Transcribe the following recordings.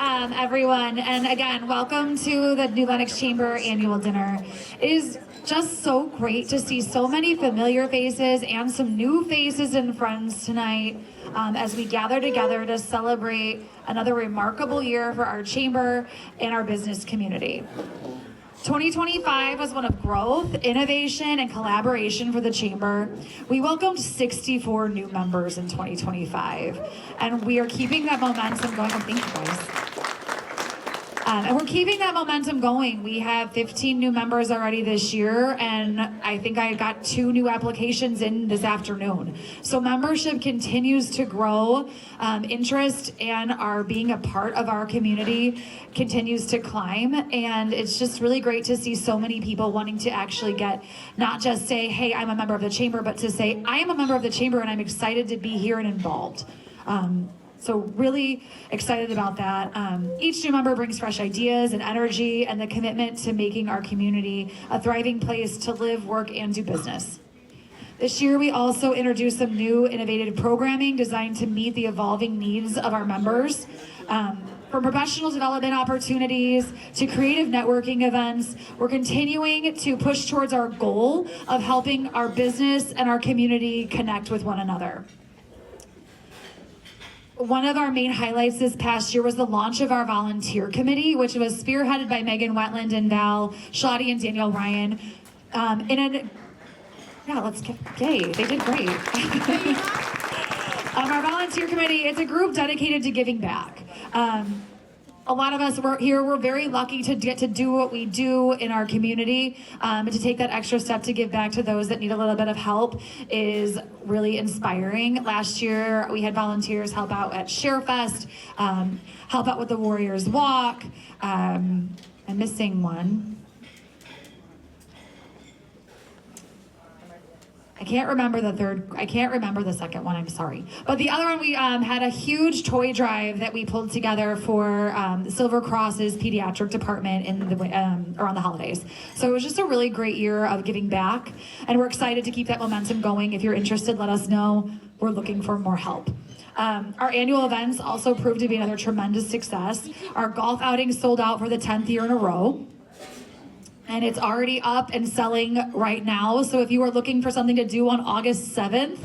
everyone. And again, welcome to the New Lenox Chamber Annual Dinner. It is just so great to see so many familiar faces and some new faces and friends tonight as we gather together to celebrate another remarkable year for our chamber and our business community. 2025 was one of growth, innovation, and collaboration for the Chamber. We welcomed 64 new members in 2025, and we are keeping that momentum going. Oh, thank you guys. And we're keeping that momentum going. We have 15 new members already this year, and I think I got 2 new applications in this afternoon. So membership continues to grow. Interest and our being a part of our community continues to climb, and it's just really great to see so many people wanting to actually get, not just say, hey, I'm a member of the Chamber, but to say, I am a member of the Chamber and I'm excited to be here and involved. So really excited about that. Each new member brings fresh ideas and energy and the commitment to making our community a thriving place to live, work, and do business. This year, we also introduced some new innovative programming designed to meet the evolving needs of our members. From professional development opportunities to creative networking events, we're continuing to push towards our goal of helping our business and our community connect with one another. One of our main highlights this past year was the launch of our volunteer committee, which was spearheaded by Megan Wetland and Val, Shalati and Danielle Ryan. Yay, they did great. Our volunteer committee, it's a group dedicated to giving back. A lot of us we're very lucky to get to do what we do in our community, and to take that extra step to give back to those that need a little bit of help is really inspiring. Last year, we had volunteers help out at ShareFest, help out with the Warriors Walk. I'm missing one. I can't remember the second one, I'm sorry. But the other one, we had a huge toy drive that we pulled together for the Silver Cross's pediatric department around the holidays. So it was just a really great year of giving back, and we're excited to keep that momentum going. If you're interested, let us know. We're looking for more help. Our annual events also proved to be another tremendous success. Our golf outing sold out for the 10th year in a row. And it's already up and selling right now. So if you are looking for something to do on August 7th,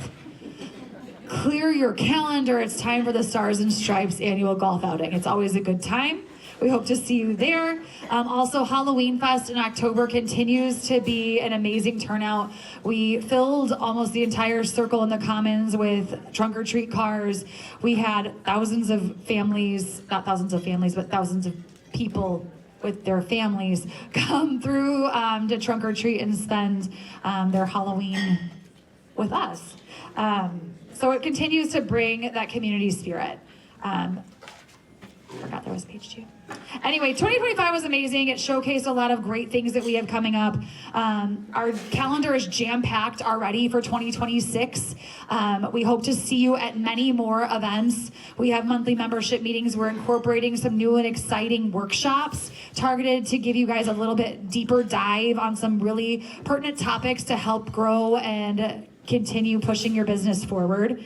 clear your calendar. It's time for the Stars and Stripes annual golf outing. It's always a good time. We hope to see you there. Also, Halloween Fest in October continues to be an amazing turnout. We filled almost the entire circle in the Commons with trunk or treat cars. We had thousands of families, not thousands of families, but thousands of people with their families come through to trunk or treat and spend their Halloween with us. So it continues to bring that community spirit. Forgot there was page 2. Anyway, 2025 was amazing. It showcased a lot of great things that we have coming up. Our calendar is jam-packed already for 2026. We hope to see you at many more events. We have monthly membership meetings. We're incorporating some new and exciting workshops targeted to give you guys a little bit deeper dive on some really pertinent topics to help grow and continue pushing your business forward.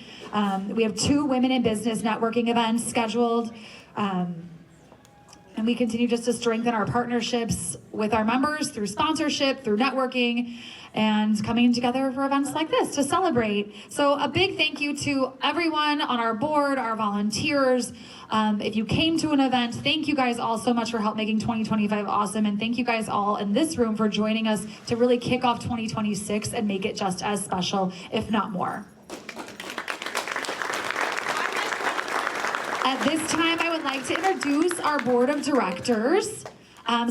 We have 2 Women in Business networking events scheduled. And we continue just to strengthen our partnerships with our members through sponsorship, through networking, and coming together for events like this to celebrate. So a big thank you to everyone on our board, our volunteers. If you came to an event, thank you guys all so much for help making 2025 awesome. And thank you guys all in this room for joining us to really kick off 2026 and make it just as special, if not more. At this time, I would like to introduce our board of directors.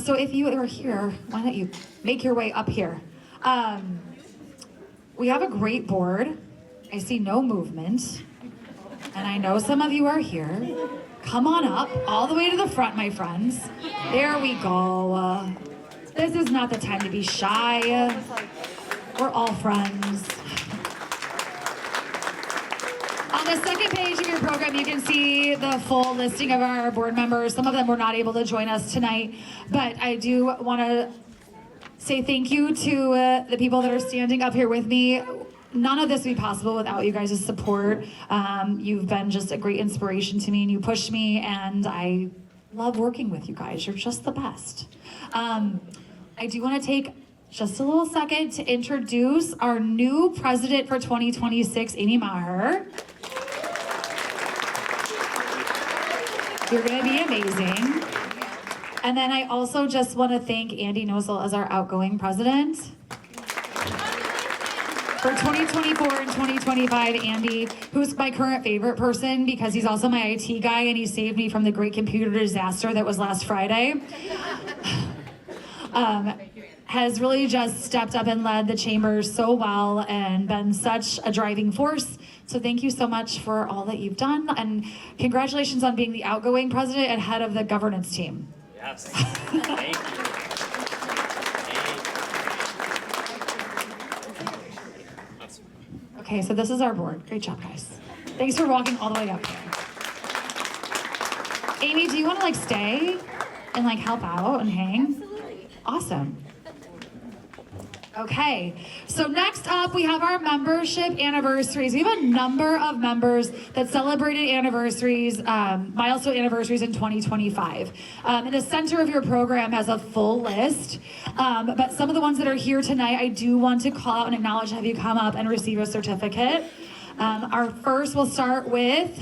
So if you are here, why don't you make your way up here? We have a great board. I see no movement. And I know some of you are here. Come on up, all the way to the front, my friends. There we go. This is not the time to be shy. We're all friends. On the second page of your program, you can see the full listing of our board members. Some of them were not able to join us tonight, but I do want to say thank you to the people that are standing up here with me. None of this would be possible without you guys' support. You've been just a great inspiration to me, and you push me, and I love working with you guys. You're just the best. I do want to take just a little second to introduce our new president for 2026, Amy Maher. You're going to be amazing. And then I also just want to thank Andy Nosel as our outgoing president. For 2024 and 2025, Andy, who's my current favorite person because he's also my IT guy and he saved me from the great computer disaster that was last Friday, has really just stepped up and led the chamber so well and been such a driving force. So thank you so much for all that you've done, and congratulations on being the outgoing president and head of the governance team. Yes, thank you. Okay, so this is our board. Great job, guys. Thanks for walking all the way up here. Amy, do you want to like stay and like help out and hang? Absolutely. Awesome. Okay, so next up we have our membership anniversaries. We have a number of members that celebrated anniversaries, milestone anniversaries in 2025. And the center of your program has a full list, but some of the ones that are here tonight, I do want to call out and acknowledge, have you come up and receive a certificate. Our first, we'll start with,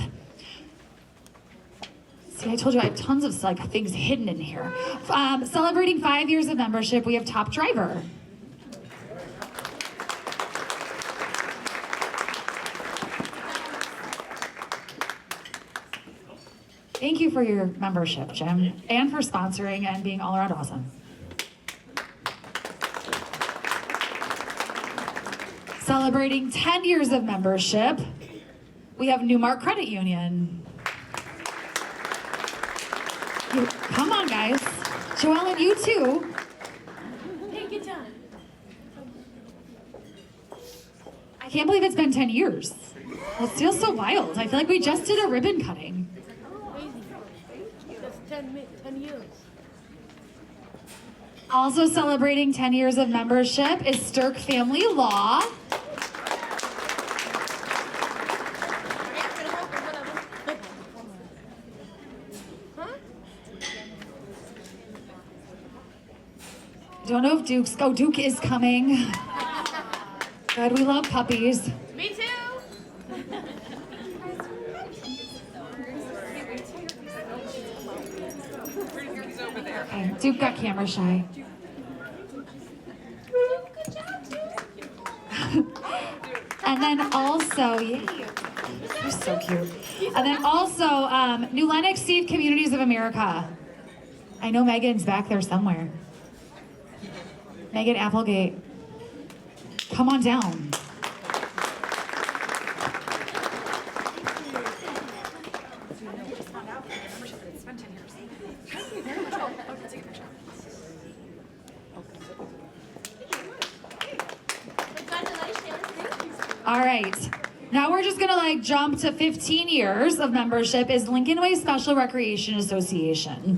see, I told you I have tons of like things hidden in here. Celebrating 5 years of membership, we have Top Driver. Thank you for your membership, Jim, and for sponsoring and being all around awesome. Celebrating 10 years of membership, we have Newmark Credit Union. Come on, guys. Joellen, you too. Take your time. I can't believe it's been 10 years. It feels so wild. I feel like we just did a ribbon cutting. That's 10 years. Also celebrating 10 years of membership is Stirk Family Law. Don't know if Duke is coming. Good, we love puppies. Me too. Okay, Duke got camera shy. Good job, Duke. And then also, yay, you're so cute. And then also, New Lenox Steve Communities of America. I know Megan's back there somewhere. Megan Applegate, come on down. All right, now we're just gonna like jump to 15 years of membership is Lincoln Way Special Recreation Association.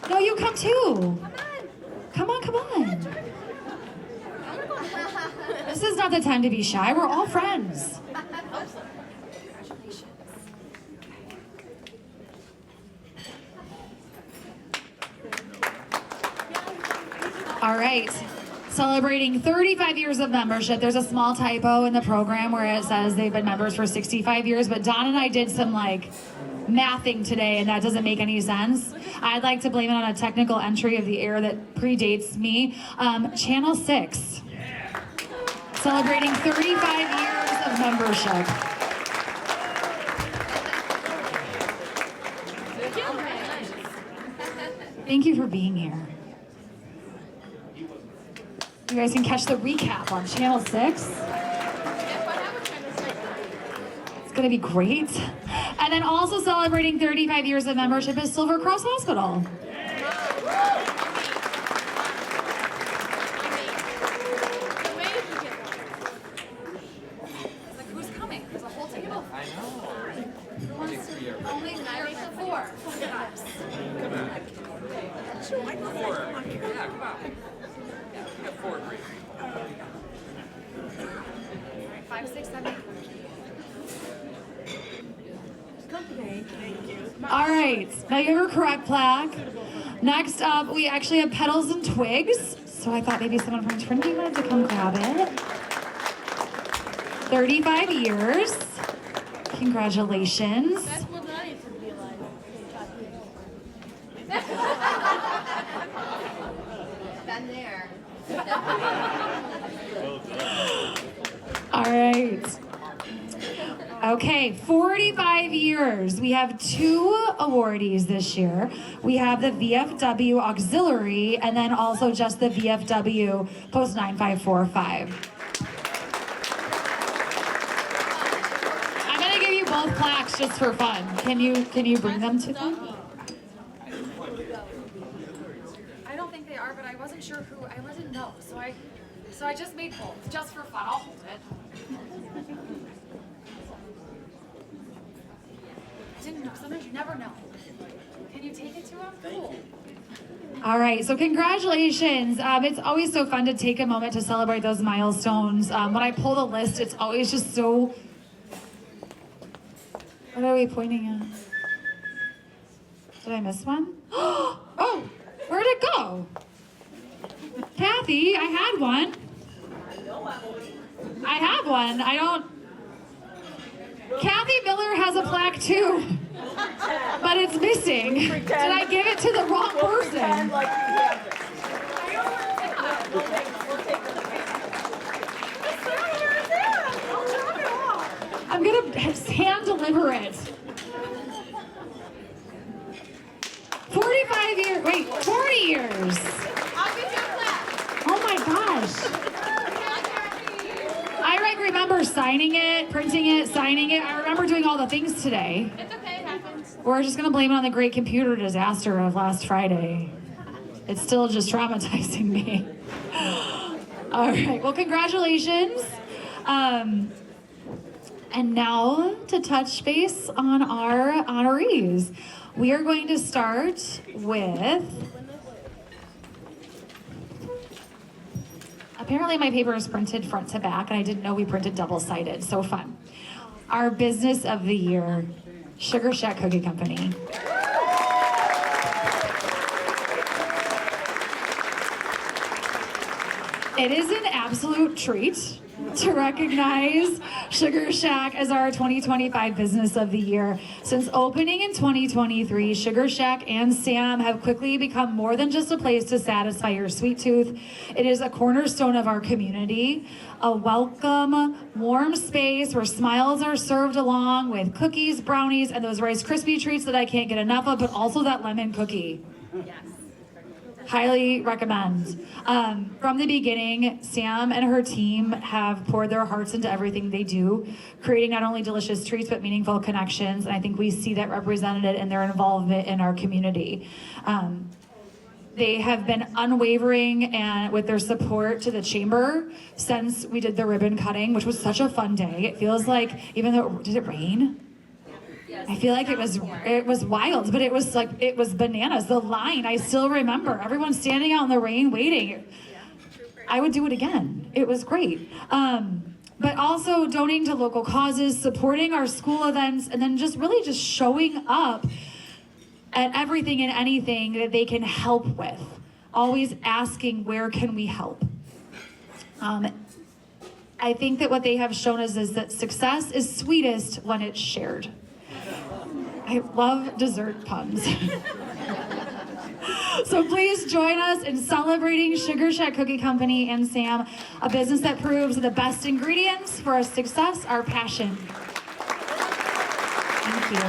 No, you come too. Come on, come on. This is not the time to be shy. We're all friends. All right. Celebrating 35 years of membership. There's a small typo in the program where it says they've been members for 65 years, but Don and I did some like mathing today and that doesn't make any sense. I'd like to blame it on a technical entry of the error that predates me. Channel 6. Celebrating 35 years of membership. Thank you for being here. You guys can catch the recap on Channel 6. It's gonna be great. And then also celebrating 35 years of membership is Silver Cross Hospital. Like, who's coming? There's a whole table. I know. Only 9 to 4. Yeah, come on. We got 4 great. 5, 6, 7, 8. All right, now you have your correct plaque. Next up, we actually have Petals and Twigs. So I thought maybe someone from Trinity wanted to come grab it. 35 years. Congratulations. That's what I used to be like. Been there. All right. Okay, 45 years. We have 2 awardees this year. We have the VFW Auxiliary and then also just the VFW Post 9545. I'm gonna give you both plaques just for fun. Can you bring them to me? I don't think they are, but I wasn't sure who. I didn't know, so I just made both just for fun. I'll hold it. I didn't know. Sometimes you never know. Can you take it to him? Cool. All right, so congratulations. It's always so fun to take a moment to celebrate those milestones. When I pull the list, it's always just so... What are we pointing at? Did I miss one? Oh, where'd it go? Kathy, I had one. I have one. I don't... Kathy Miller has a plaque too, but it's missing. Did I give it to the wrong person? I'm gonna hand deliver it. 45 years, wait, 40 years. Oh my gosh. I remember signing it, printing it, signing it. I remember doing all the things today. It's okay, it happens. We're just gonna blame it on the great computer disaster of last Friday. It's still just traumatizing me. All right, well, congratulations. And now to touch base on our honorees. We are going to start with, apparently my paper is printed front to back and I didn't know we printed double-sided, so fun. Our Business of the Year, Sugar Shack Cookie Company. It is an absolute treat to recognize Sugar Shack as our 2025 Business of the Year. Since opening in 2023, Sugar Shack and Sam have quickly become more than just a place to satisfy your sweet tooth. It is a cornerstone of our community, a welcome, warm space where smiles are served along with cookies, brownies, and those Rice Krispie treats that I can't get enough of, but also that lemon cookie. Yes. Highly recommend. From the beginning, Sam and her team have poured their hearts into everything they do, creating not only delicious treats, but meaningful connections. And I think we see that represented in their involvement in our community. They have been unwavering and with their support to the chamber since we did the ribbon cutting, which was such a fun day. It feels like, even though, did it rain? I feel like it was wild, but it was bananas. The line, I still remember everyone standing out in the rain waiting. I would do it again. It was great. But also donating to local causes, supporting our school events, and then just really just showing up at everything and anything that they can help with. Always asking, where can we help? I think that what they have shown us is that success is sweetest when it's shared. I love dessert puns. So please join us in celebrating Sugar Shack Cookie Company and Sam, a business that proves the best ingredients for our success, our passion. Thank you.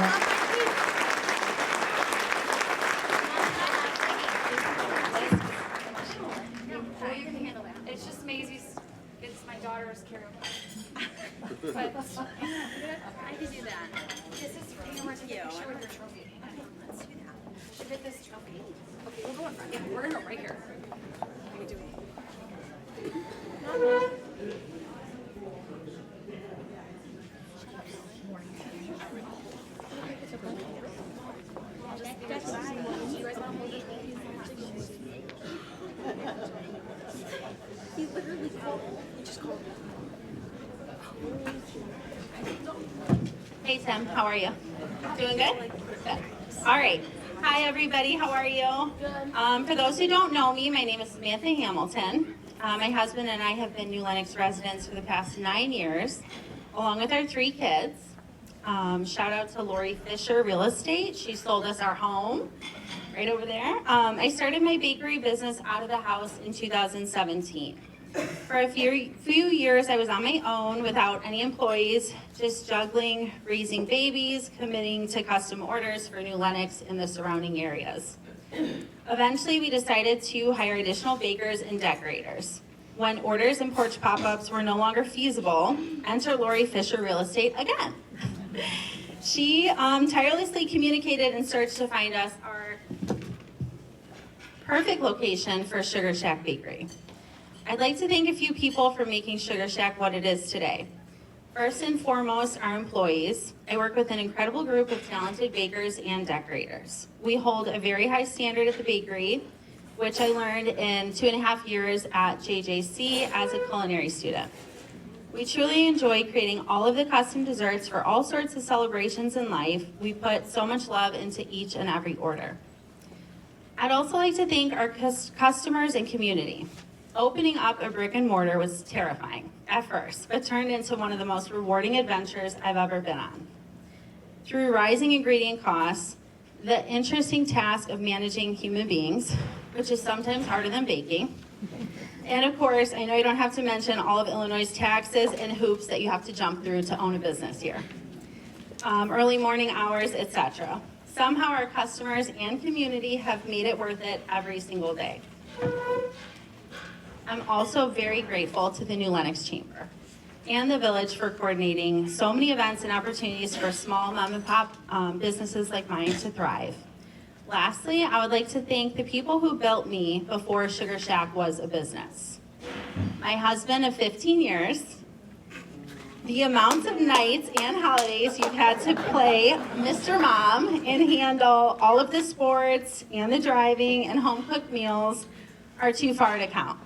Well, you can handle that. It's just Maisie's. It's my daughter's karaoke. But I can do that. this is for you. We're taking a picture with your trophy. Let's do that. Should fit this trophy. Okay, we'll go in front. Yeah, we're gonna go right here. How you doing? He literally called. He just called. Hey Sam, how are you? Doing good? Good. All right. Hi, everybody. How are you? Good. For those who don't know me, my name is Samantha Hamilton. My husband and I have been New Lenox residents for the past 9 years, along with our 3 kids. Shout out to Lori Fisher Real Estate. She sold us our home right over there. I started my bakery business out of the house in 2017. For a few years, I was on my own without any employees, just juggling, raising babies, committing to custom orders for New Lenox in the surrounding areas. Eventually, we decided to hire additional bakers and decorators. When orders and porch pop-ups were no longer feasible, enter Lori Fisher Real Estate again. She tirelessly communicated and searched to find us our perfect location for Sugar Shack Bakery. I'd like to thank a few people for making Sugar Shack what it is today. First and foremost, our employees. I work with an incredible group of talented bakers and decorators. We hold a very high standard at the bakery, which I learned in 2.5 years at JJC as a culinary student. We truly enjoy creating all of the custom desserts for all sorts of celebrations in life. We put so much love into each and every order. I'd also like to thank our customers and community. Opening up a brick and mortar was terrifying at first, but turned into one of the most rewarding adventures I've ever been on. Through rising ingredient costs, the interesting task of managing human beings, which is sometimes harder than baking, and of course, I know you don't have to mention all of Illinois' taxes and hoops that you have to jump through to own a business here. Early morning hours, etc. Somehow our customers and community have made it worth it every single day. I'm also very grateful to the New Lenox Chamber and the Village for coordinating so many events and opportunities for small mom and pop businesses like mine to thrive. Lastly, I would like to thank the people who built me before Sugar Shack was a business. My husband of 15 years, the amount of nights and holidays you've had to play Mr. Mom and handle all of the sports and the driving and home cooked meals are too far to count.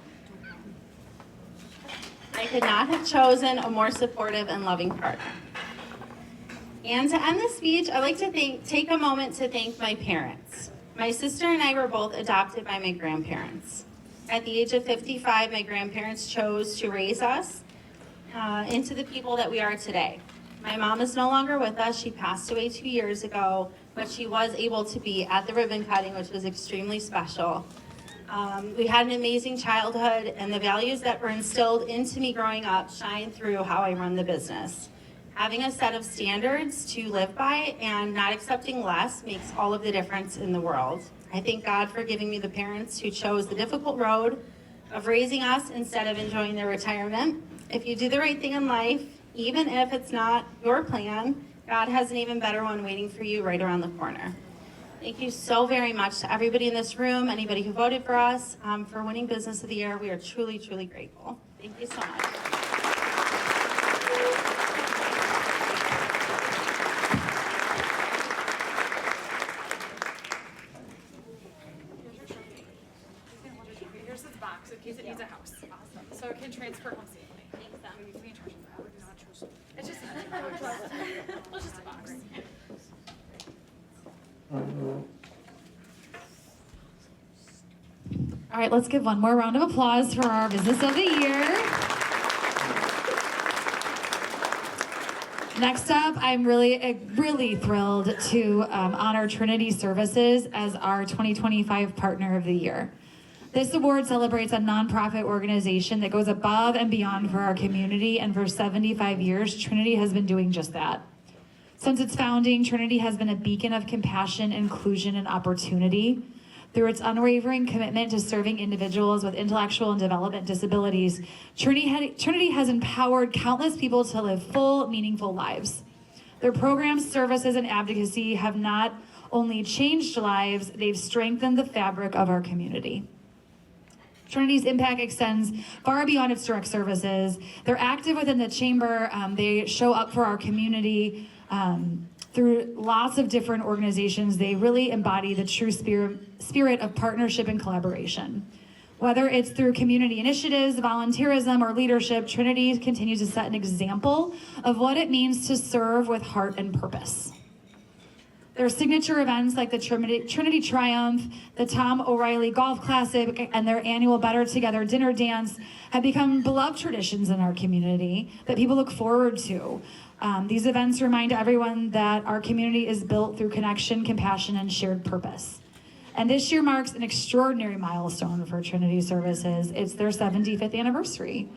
I could not have chosen a more supportive and loving partner. And to end this speech, I'd like to take a moment to thank my parents. My sister and I were both adopted by my grandparents. At the age of 55, my grandparents chose to raise us into the people that we are today. My mom is no longer with us. She passed away 2 years ago, but she was able to be at the ribbon cutting, which was extremely special. We had an amazing childhood, and the values that were instilled into me growing up shine through how I run the business. Having a set of standards to live by and not accepting less makes all of the difference in the world. I thank God for giving me the parents who chose the difficult road of raising us instead of enjoying their retirement. If you do the right thing in life, even if it's not your plan, God has an even better one waiting for you right around the corner. Thank you so very much to everybody in this room, anybody who voted for us, for winning Business of the Year. We are truly, truly grateful. Thank you so much. Here's this box in case it needs a house. Awesome. So it can transfer home safely. Thanks, Sam. We can charge for that. It's just well, it's just a box. All right, let's give one more round of applause for our Business of the Year. Next up, I'm really thrilled to honor Trinity Services as our 2025 Partner of the Year. This award celebrates a nonprofit organization that goes above and beyond for our community, and for 75 years, Trinity has been doing just that. Since its founding, Trinity has been a beacon of compassion, inclusion, and opportunity. Through its unwavering commitment to serving individuals with intellectual and development disabilities, Trinity has empowered countless people to live full, meaningful lives. Their programs, services, and advocacy have not only changed lives, they've strengthened the fabric of our community. Trinity's impact extends far beyond its direct services. They're active within the chamber. They show up for our community through lots of different organizations. They really embody the true spirit of partnership and collaboration. Whether it's through community initiatives, volunteerism, or leadership, Trinity continues to set an example of what it means to serve with heart and purpose. Their signature events like the Trinity Triumph, the Tom O'Reilly Golf Classic, and their annual Better Together dinner dance have become beloved traditions in our community that people look forward to. These events remind everyone that our community is built through connection, compassion, and shared purpose. And this year marks an extraordinary milestone for Trinity Services. It's their 75th anniversary.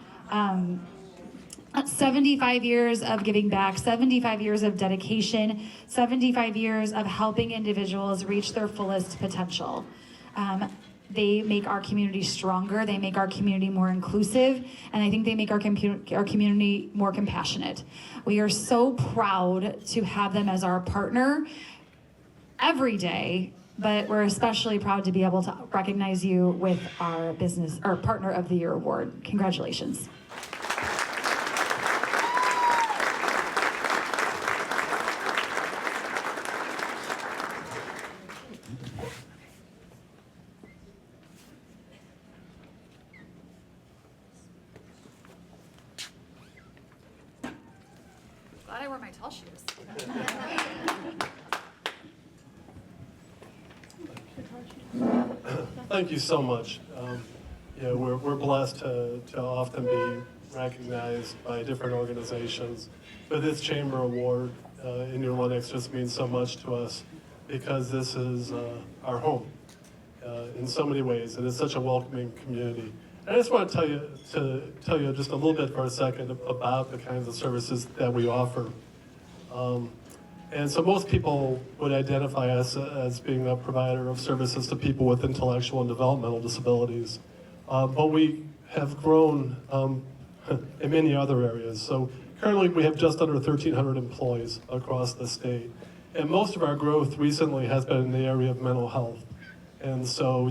75 years of giving back, 75 years of dedication, 75 years of helping individuals reach their fullest potential. They make our community stronger, they make our community more inclusive, and I think they make our community more compassionate. We are so proud to have them as our partner every day, but we're especially proud to be able to recognize you with our Partner of the Year award. Congratulations. Glad I wore my tall shoes. Thank you so much. We're blessed to often be recognized by different organizations, but this Chamber Award in New Lenox just means so much to us because this is our home in so many ways, and it's such a welcoming community. I just want to tell you just a little bit for a second about the kinds of services that we offer. And so most people would identify us as being a provider of services to people with intellectual and developmental disabilities. But we have grown in many other areas. So currently we have just under 1,300 employees across the state. And most of our growth recently has been in the area of mental health. And so,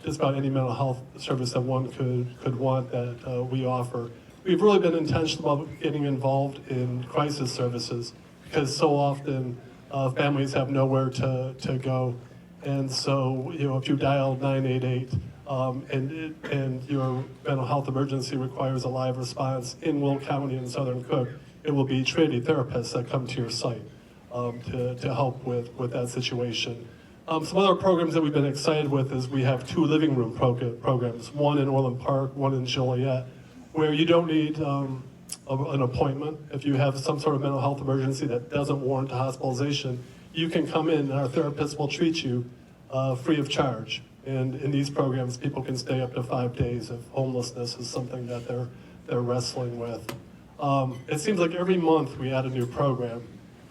just about any mental health service that one could want that we offer. We've really been intentional about getting involved in crisis services because so often families have nowhere to go. And so, if you dial 988 and your mental health emergency requires a live response in Will County in Southern Cook, it will be Trinity therapists that come to your site to help with that situation. Some other programs that we've been excited with is we have 2 living room programs, one in Orland Park, one in Joliet, where you don't need an appointment. If you have some sort of mental health emergency that doesn't warrant a hospitalization, you can come in and our therapists will treat you free of charge. And in these programs, people can stay up to 5 days if homelessness is something that they're wrestling with. It seems like every month we add a new program.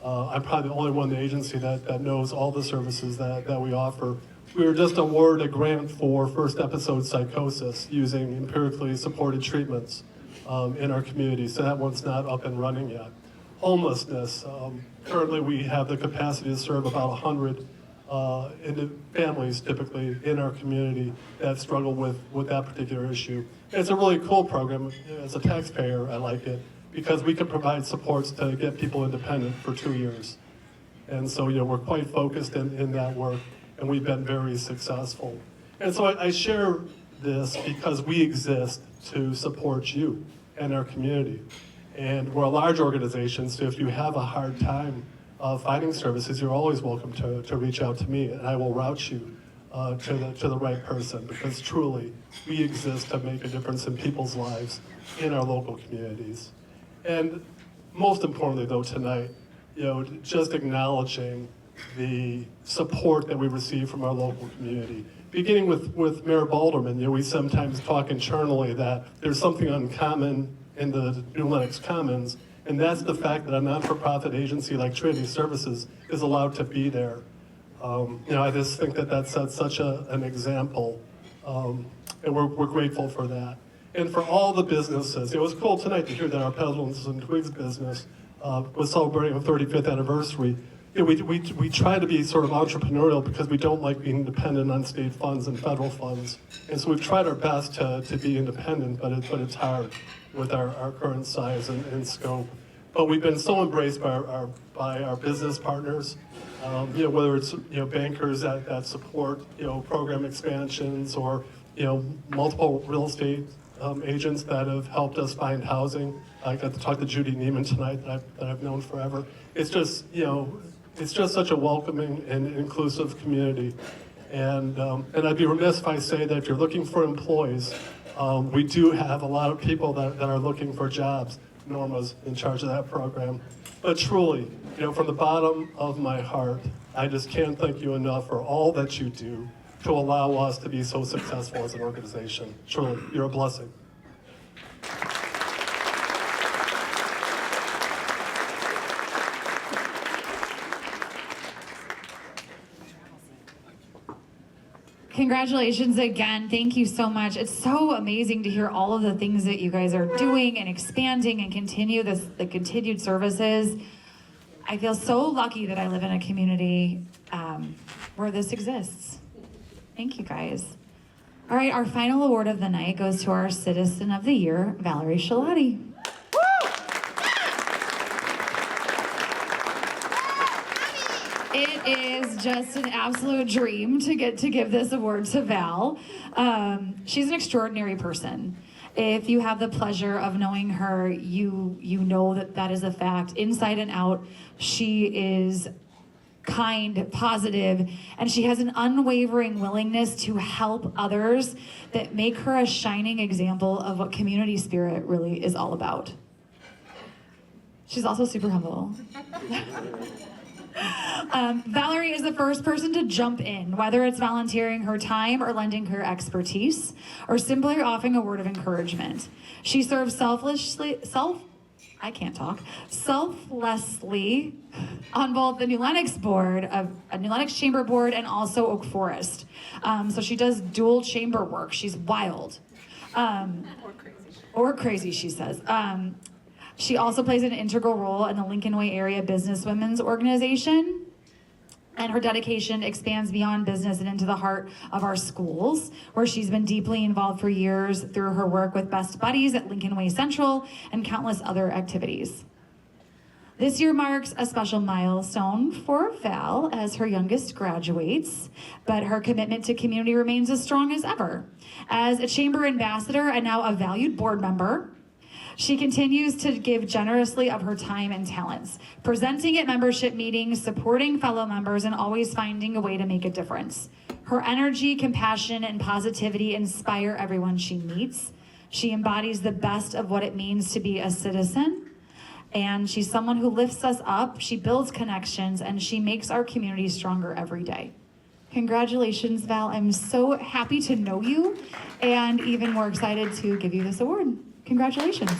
I'm probably the only one in the agency that knows all the services that we offer. We were just awarded a grant for first episode psychosis using empirically supported treatments in our community, so that one's not up and running yet. Homelessness, currently we have the capacity to serve about 100 families typically in our community that struggle with that particular issue. It's a really cool program. As a taxpayer, I like it because we can provide supports to get people independent for 2 years. And so, we're quite focused in that work, and we've been very successful. And so I share this because we exist to support you and our community. And we're a large organization, so if you have a hard time finding services, you're always welcome to reach out to me, and I will route you to the right person, because truly, we exist to make a difference in people's lives in our local communities. And most importantly, though, tonight, just acknowledging the support that we receive from our local community. Beginning with Mayor Balderman, we sometimes talk internally that there's something uncommon in the New Lenox Commons, and that's the fact that a non-for-profit agency like Trinity Services is allowed to be there. I just think that sets such an example, and we're grateful for that. And for all the businesses, it was cool tonight to hear that our Pedals and Twigs business was celebrating a 35th anniversary. We try to be sort of entrepreneurial because we don't like being dependent on state funds and federal funds. And so we've tried our best to be independent, but it's hard with our current size and scope. But we've been so embraced by our business partners, whether it's bankers that support program expansions, or multiple real estate agents that have helped us find housing. I got to talk to Judy Neiman tonight that I've known forever. It's just it's just such a welcoming and inclusive community. And I'd be remiss if I say that if you're looking for employees, we do have a lot of people that are looking for jobs. Norma's in charge of that program. But truly, from the bottom of my heart, I just can't thank you enough for all that you do to allow us to be so successful as an organization. Truly, you're a blessing. Congratulations again. Thank you so much. It's so amazing to hear all of the things that you guys are doing and expanding and the continued services. I feel so lucky that I live in a community where this exists. Thank you guys. All right, our final award of the night goes to our Citizen of the Year, Valerie Shalati. It is just an absolute dream to get to give this award to Val. She's an extraordinary person. If you have the pleasure of knowing her, you know that is a fact. Inside and out, she is kind, positive, and she has an unwavering willingness to help others that make her a shining example of what community spirit really is all about. She's also super humble. Valerie is the first person to jump in, whether it's volunteering her time or lending her expertise, or simply offering a word of encouragement. She serves selflessly on both the New Lenox board, a New Lenox Chamber board, and also Oak Forest. So she does dual chamber work. She's wild. Or crazy, she says. She also plays an integral role in the Lincoln Way Area Business Women's Organization, and her dedication expands beyond business and into the heart of our schools, where she's been deeply involved for years through her work with Best Buddies at Lincoln Way Central and countless other activities. This year marks a special milestone for Val as her youngest graduates, but her commitment to community remains as strong as ever. As a chamber ambassador and now a valued board member, she continues to give generously of her time and talents, presenting at membership meetings, supporting fellow members, and always finding a way to make a difference. Her energy, compassion, and positivity inspire everyone she meets. She embodies the best of what it means to be a citizen, and she's someone who lifts us up, she builds connections, and she makes our community stronger every day. Congratulations, Val. I'm so happy to know you, and even more excited to give you this award. Congratulations.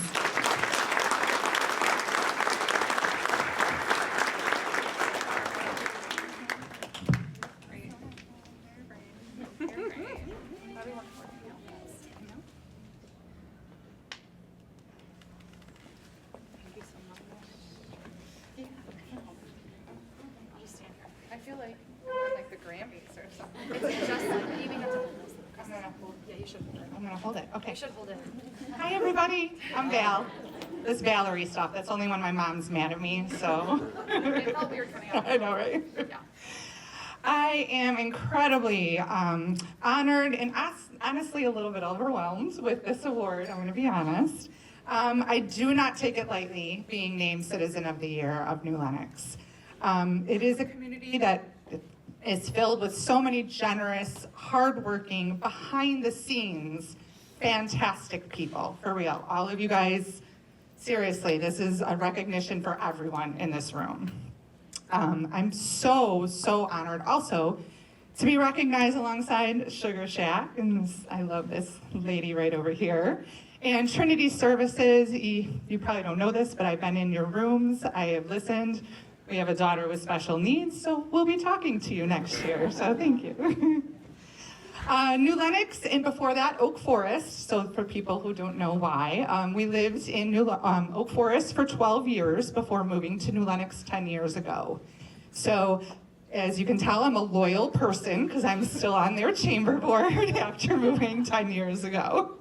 I feel like the Grammys or something. It's just like, you may have to hold this. Yeah, you should hold it. I'm gonna hold it. Okay. You should hold it. Hi, everybody. I'm Val. This Valerie stuff, that's only when my mom's mad at me, so. It felt weird coming out. I know, right? Yeah. I am incredibly honored and honestly a little bit overwhelmed with this award, I'm gonna be honest. I do not take it lightly being named Citizen of the Year of New Lenox. It is a community that is filled with so many generous, hardworking, behind the scenes, fantastic people, for real. All of you guys, seriously, this is a recognition for everyone in this room. I'm so honored also to be recognized alongside Sugar Shack, and I love this lady right over here. And Trinity Services, you probably don't know this, but I've been in your rooms, I have listened. We have a daughter with special needs, so we'll be talking to you next year, so thank you. New Lenox, and before that, Oak Forest. So for people who don't know why, we lived in Oak Forest for 12 years before moving to New Lenox 10 years ago. So as you can tell, I'm a loyal person because I'm still on their chamber board after moving 10 years ago.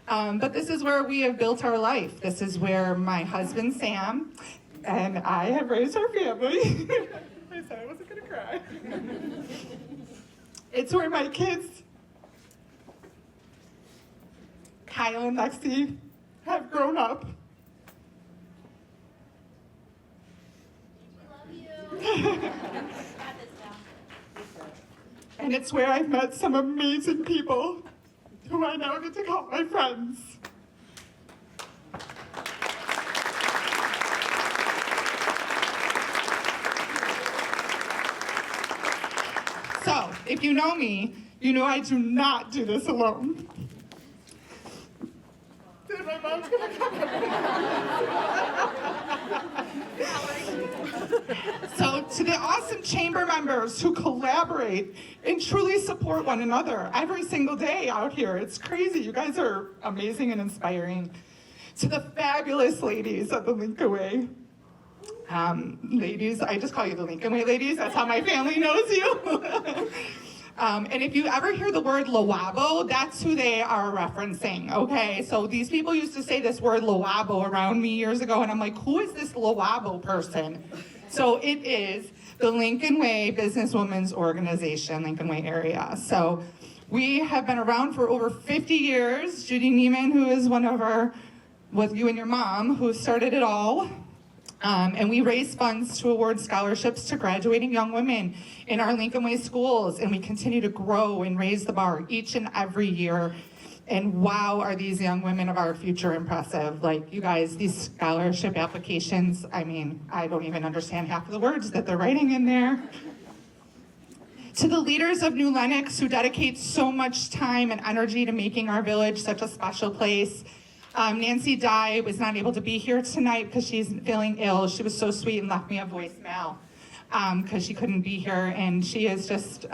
But this is where we have built our life. This is where my husband, Sam, and I have raised our family. I said I wasn't gonna cry. It's where my kids, Kyle and Lexi, have grown up. We love you. And it's where I've met some amazing people who I now get to call my friends. So, if you know me, you know I do not do this alone. My mom's gonna So, to the awesome chamber members who collaborate and truly support one another every single day out here, it's crazy. You guys are amazing and inspiring. To the fabulous ladies of the Lincoln Way. Ladies, I just call you the Lincoln Way ladies. That's how my family knows you. And if you ever hear the word lawabo, that's who they are referencing, okay? So these people used to say this word lawabo around me years ago, and I'm like, who is this lawabo person? So it is the Lincoln Way Businesswomen's Organization, Lincoln Way area. So we have been around for over 50 years. Judy Neiman, who is one of our, with you and your mom, who started it all. And we raise funds to award scholarships to graduating young women in our Lincoln Way schools, and we continue to grow and raise the bar each and every year. And wow, are these young women of our future impressive. Like, you guys, these scholarship applications, I mean, I don't even understand half of the words that they're writing in there. To the leaders of New Lenox who dedicate so much time and energy to making our village such a special place. Nancy Dye was not able to be here tonight because she's feeling ill. She was so sweet and left me a voicemail because she couldn't be here, and she is just,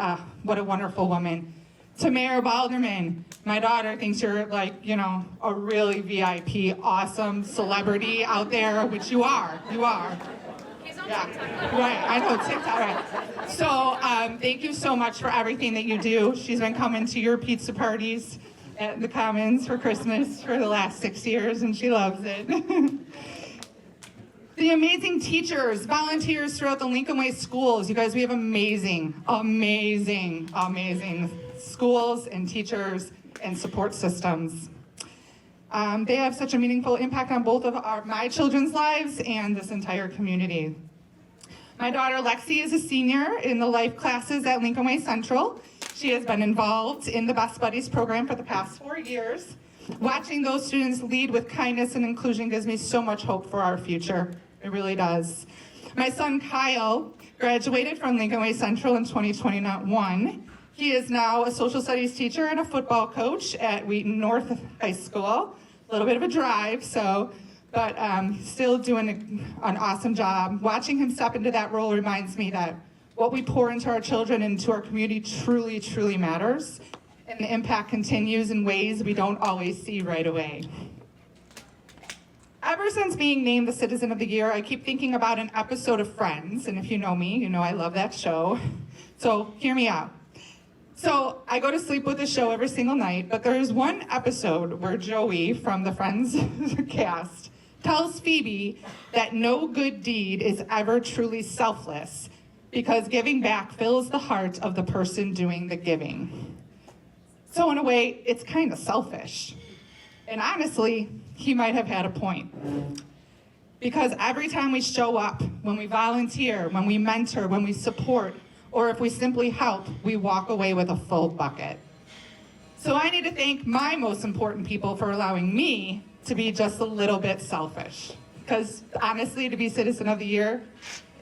what a wonderful woman. To Mayor Balderman, my daughter thinks you're like, you know, a really VIP, awesome celebrity out there, which you are. Yeah, right, I know, TikTok, right. So thank you so much for everything that you do. She's been coming to your pizza parties at the Commons for Christmas for the last 6 years, and she loves it. The amazing teachers, volunteers throughout the Lincoln Way schools. You guys, we have amazing schools and teachers and support systems. They have such a meaningful impact on both of my children's lives and this entire community. My daughter Lexi is a senior in the life classes at Lincoln Way Central. She has been involved in the Best Buddies program for the past 4 years. Watching those students lead with kindness and inclusion gives me so much hope for our future. It really does. My son Kyle graduated from Lincoln Way Central in 2021. He is now a social studies teacher and a football coach at Wheaton North High School. A little bit of a drive, but still doing an awesome job. Watching him step into that role reminds me that what we pour into our children and into our community truly, truly matters, and the impact continues in ways we don't always see right away. Ever since being named the Citizen of the Year, I keep thinking about an episode of Friends, and if you know me, you know I love that show. So hear me out. So I go to sleep with the show every single night, but there is one episode where Joey from the Friends cast tells Phoebe that no good deed is ever truly selfless, because giving back fills the heart of the person doing the giving. So in a way, it's kind of selfish. And honestly, he might have had a point. Because every time we show up, when we volunteer, when we mentor, when we support, or if we simply help, we walk away with a full bucket. So I need to thank my most important people for allowing me to be just a little bit selfish. Because honestly, to be Citizen of the Year,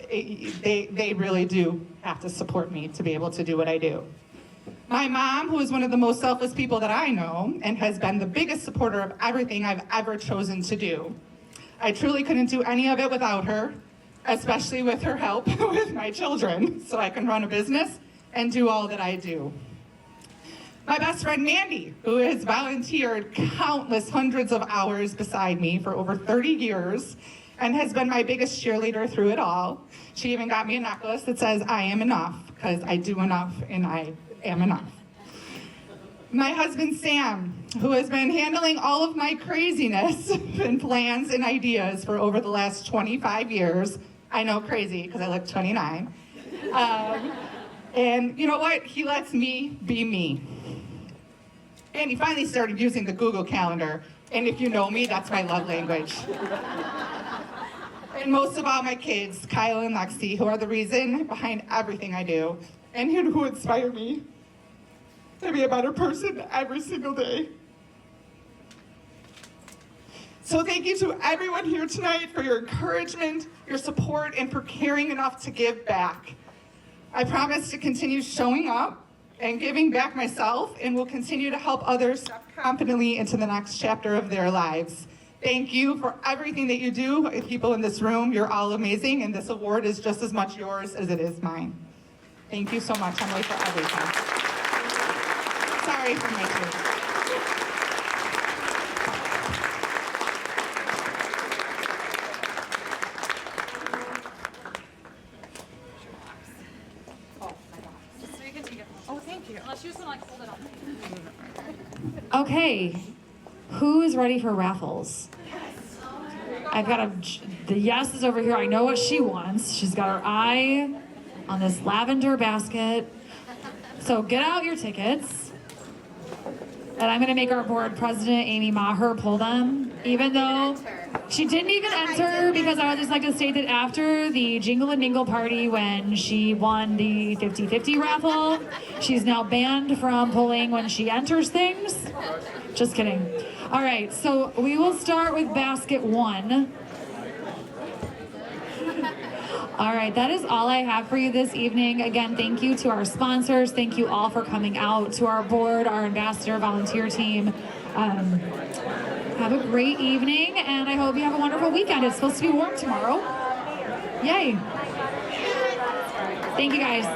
they really do have to support me to be able to do what I do. My mom, who is one of the most selfless people that I know and has been the biggest supporter of everything I've ever chosen to do. I truly couldn't do any of it without her, especially with her help with my children, so I can run a business and do all that I do. My best friend Mandy, who has volunteered countless hundreds of hours beside me for over 30 years, and has been my biggest cheerleader through it all. She even got me a necklace that says, I am enough, because I do enough and I am enough. My husband Sam, who has been handling all of my craziness and plans and ideas for over the last 25 years. I know, crazy, because I look 29. And you know what? He lets me be me. And he finally started using the Google Calendar. And if you know me, that's my love language. And most of all, my kids, Kyle and Lexi, who are the reason behind everything I do and who inspire me to be a better person every single day. So thank you to everyone here tonight for your encouragement, your support, and for caring enough to give back. I promise to continue showing up and giving back myself, and will continue to help others step confidently into the next chapter of their lives. Thank you for everything that you do. People in this room, you're all amazing, and this award is just as much yours as it is mine. Thank you so much, Emily, for everything. Sorry for my tears. So you can take it. Oh, thank you. Unless you just want to like hold it on. Okay, who is ready for raffles? I've got the yes is over here. I know what she wants. She's got her eye on this lavender basket. So get out your tickets. And I'm gonna make our board president, Amy Maher, pull them, even though she didn't even enter, because I would just like to state that after the Jingle and Mingle party when she won the 50-50 raffle, she's now banned from pulling when she enters things. Just kidding. All right, so we will start with basket 1. All right, that is all I have for you this evening. Again, thank you to our sponsors. Thank you all for coming out, to our board, our ambassador, volunteer team. Have a great evening, and I hope you have a wonderful weekend. It's supposed to be warm tomorrow. Yay. Thank you, guys.